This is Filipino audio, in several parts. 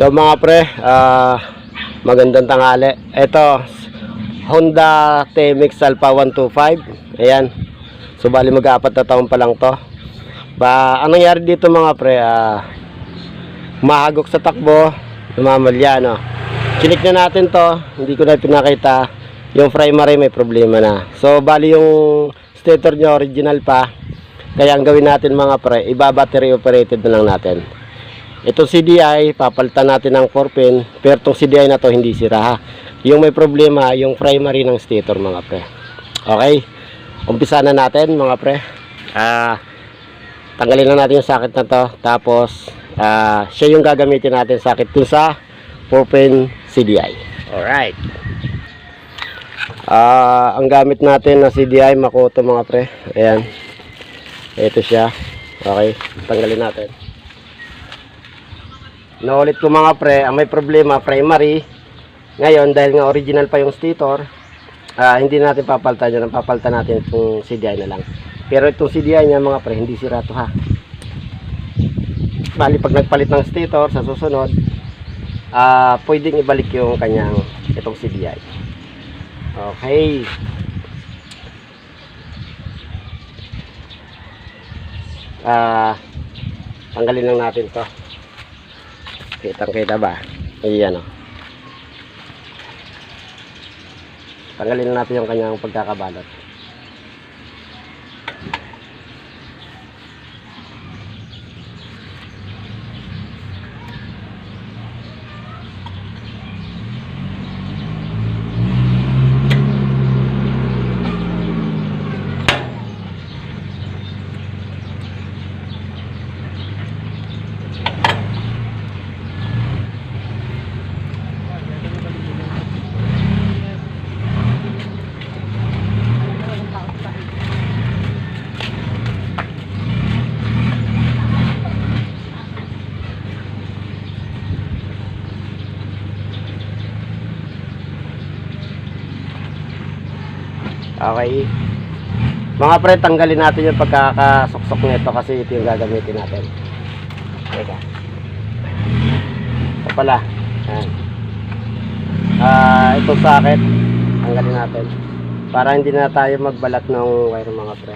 Hello mga pre, magandang tanghali. Ito, Honda TMX Alpha 125. Ayan. So bali mag-apat na taon pa lang to. Anong nangyari dito mga pre, mahagok sa takbo, lumamalya, no. Chinik na natin to, hindi ko na pinakita. Yung primary may problema na. So bali yung stator niya original pa. Kaya ang gawin natin mga pre, iba-battery operated na lang natin. Itong CDI, papalitan natin ng 4-pin, pero itong CDI na to hindi sira ha. Yung may problema, yung primary ng stator mga pre. Okay, umpisa na natin mga pre. Tanggalin na natin yung socket na to. Tapos, siya yung gagamitin natin socket dun sa 4-pin CDI. Alright. Ang gamit natin na CDI, Makoto mga pre. Ayan. Ito siya. Okay, tanggalin natin. Naulit ko mga pre, ang may problema primary. Ngayon dahil nga original pa yung stator, hindi natin papalitan yan. Papalitan natin itong CDI na lang. Pero itong CDI niya mga pre, hindi sira to ha. Bali pag nagpalit ng stator sa susunod, pwedeng ibalik yung kanyang itong CDI. Okay. Tanggalin lang natin to. Kitang-kita ba? Ayan o. Tanggalin natin yung kanyang pagkakabalot. Okay. Mga pre, tanggalin natin yung pagkakasuksok nito kasi ito yung gagamitin natin. Teka. Ito pala. Ayan. Itong socket, tanggalin natin. Para hindi na tayo magbalat ng wire mga pre.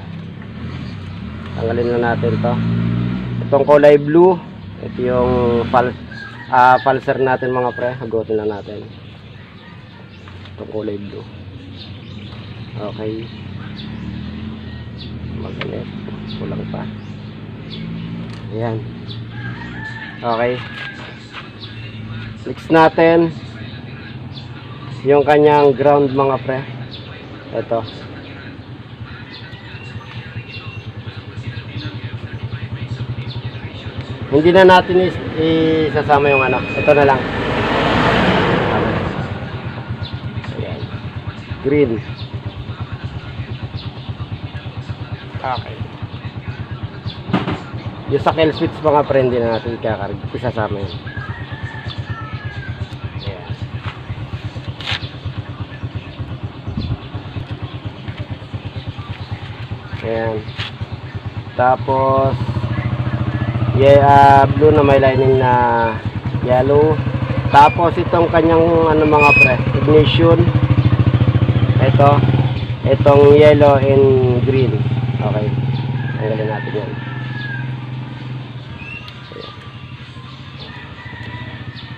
Tanggalin na natin to. Itong kulay blue, ito yung pulser natin mga pre. Hagutin na natin. Itong kulay blue. Okay. Magnet. Kulang pa. Ayan. Okay. Fix natin yung kanyang ground mga pre. Ito. Hindi na natin isasama yung ano. Ito na lang. Ayan. Green. Okay. Yung sa kill switch mga friend din na natin ikakarag. Isasama yun. Ayan. Ayan. Tapos blue na may lining na yellow. Tapos itong kanyang ano mga pre, ignition. Itong yellow and green. Okay, tanggalin natin yan.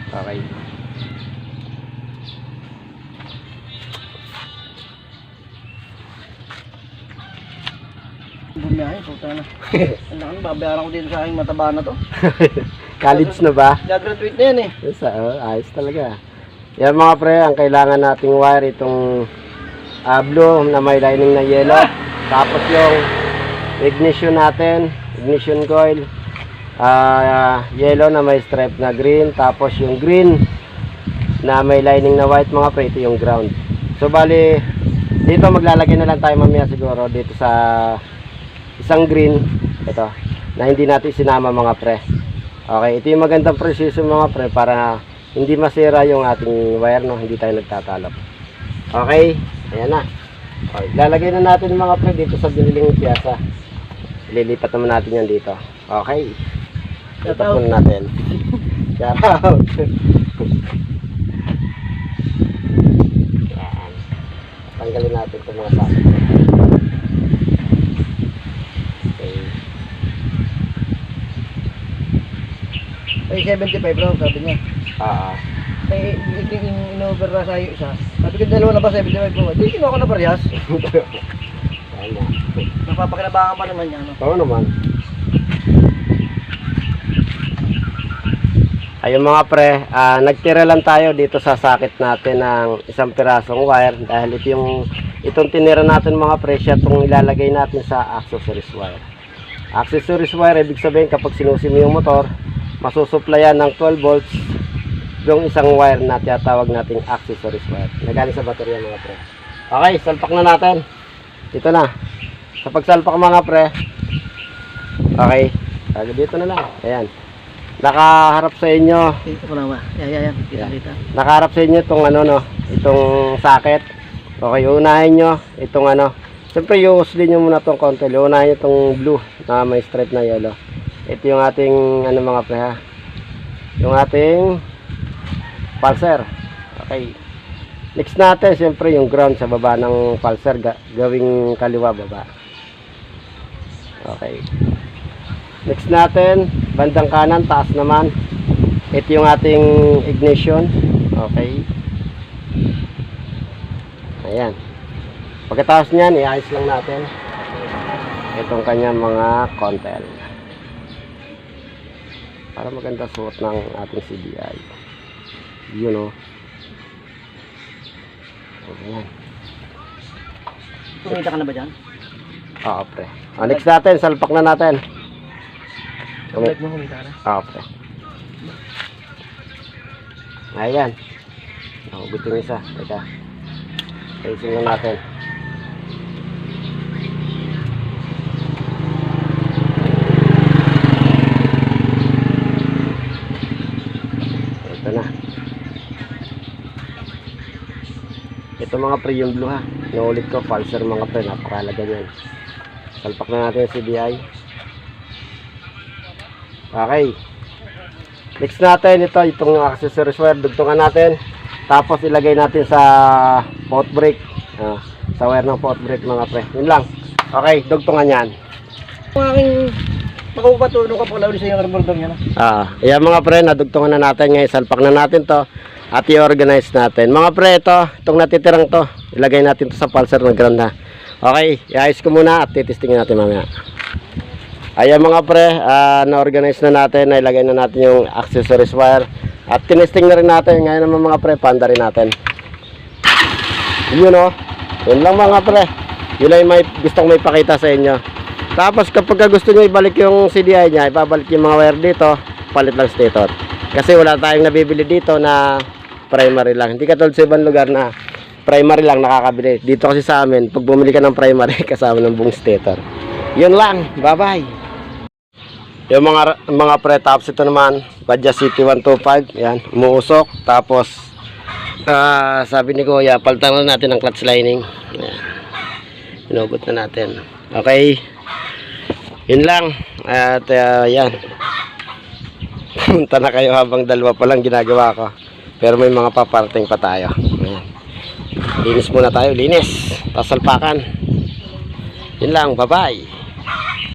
Okay. Bumiyahe, puta na. Ang babayaran ko din sa aking mataba na to. College na ba? Gagraduate na yan eh. Yes, ayos talaga. Yan mga pre, ang kailangan nating wire itong blue na may lining na yellow. Tapos yung ignition natin, ignition coil, yellow na may stripe na green. Tapos yung green na may lining na white mga pre, ito yung ground. So bali, dito maglalagay na lang tayo mamaya siguro dito sa isang green, ito, na hindi natin sinama mga pre. Okay, ito yung magandang precision mga pre para hindi masira yung ating wire, no? Hindi tayo nagtatalap. Okay, ayan na. Okay, lalagay na natin mga pre dito sa biniling piyasa. Ililipat naman natin yan dito. Okay. Lipat muna natin. Shout out. Yan. Tanggalin natin itong mga sakit. Okay. Ay, 75 bro, sabi niya. Ah, Ay, in-over na sa'yo isa. Sabi ko, dalawa na ba 75 bro? Di, kinuha ko na parehas. Tama. Napapakinabangan pa naman niya, no? Oo naman. Ayun mga pre, nagtira lang tayo dito sa sakit natin ng isang pirasong wire dahil itong tinira natin mga pre, siya itong ilalagay natin sa accessories wire. Accessories wire, ibig sabihin kapag sinusi mo yung motor, masusuplayan ng 12 volts yung isang wire na tinatawag nating accessories wire. Nagaling sa baterya mga pre. Okay, salpak na natin. Dito na. Sa pagsalpak mga pre, okay, dito na lang. Ayan. Nakaharap sa inyo. Dito ko na ba? Yan. Kita. Nakaharap sa inyo itong itong socket. Okay, unahin nyo itong Siyempre, i-uslin nyo muna itong konti. Unahin nyo itong blue na may stripe na yellow. Ito yung ating mga pre ha. Yung ating pulser. Okay. Next natin, siyempre yung ground sa baba ng pulser. Gawing kaliwa baba. Okay. Next natin, bandang kanan, taas naman. Ito yung ating ignition. Okay. Ayan. Pagkatapos niyan, iayos lang natin itong kanyang mga contel. Para maganda suot ng ating CDI. Yun o. Ayan. Tumita ka na ba dyan? Oo, pre. Next natin, salpak na natin. Like mo kumita na? Okay. Ayan. Nakugot yung isa. Teka. Ayusin lang natin. Ito na. Ito mga pre yung blue ha. Naulit ko. Pulser mga pre. Napakalaga yan. Salpak na natin yung CDI. Okay. Next natin itong accessories wire, dugtungan natin. Tapos ilagay natin sa pot brake. Sa wire ng pot brake mga pre. Yun lang. Okay, dugtungan yan. Kung aking makapatulong ka pala ulit sa yung remoldong yan. Ayan mga pre, nadugtungan na natin ngayon. Salpak na natin to. At i-organize natin. Mga pre, itong natitirang to. Ilagay natin to sa pulser ng ground ha. Okay, iayos ko muna at titistingin natin mamaya. Ayan mga pre, na-organize na natin, nailagay na natin yung accessories wire at tinesting na rin natin. Ngayon naman mga pre, panda rin natin. Yun o, yun lang mga pre, yun lang may gustong may pakita sa inyo. Tapos kapag gusto nyo ibalik yung CDI nya, ibabalik yung mga wire dito, palit lang stator. Kasi wala tayong nabibili dito na primary lang. Hindi katulad sa ibang lugar na primary lang nakakabili. Dito kasi sa amin, pag bumili ka ng primary, kasama ng buong stator. Yun lang, bye bye. Yung mga pre-tops ito naman, Badja City 125, yan, umuusok. Tapos sabi ni Kuya, palitan na natin ang clutch lining. Ayan. Inugot na natin. Okay. Yun lang. At yan. Punta na kayo habang dalawa pa lang ginagawa ko. Pero may mga paparting pa tayo. Ayan. Linis muna tayo, linis. Tapos salpakan. Yun lang, bye bye.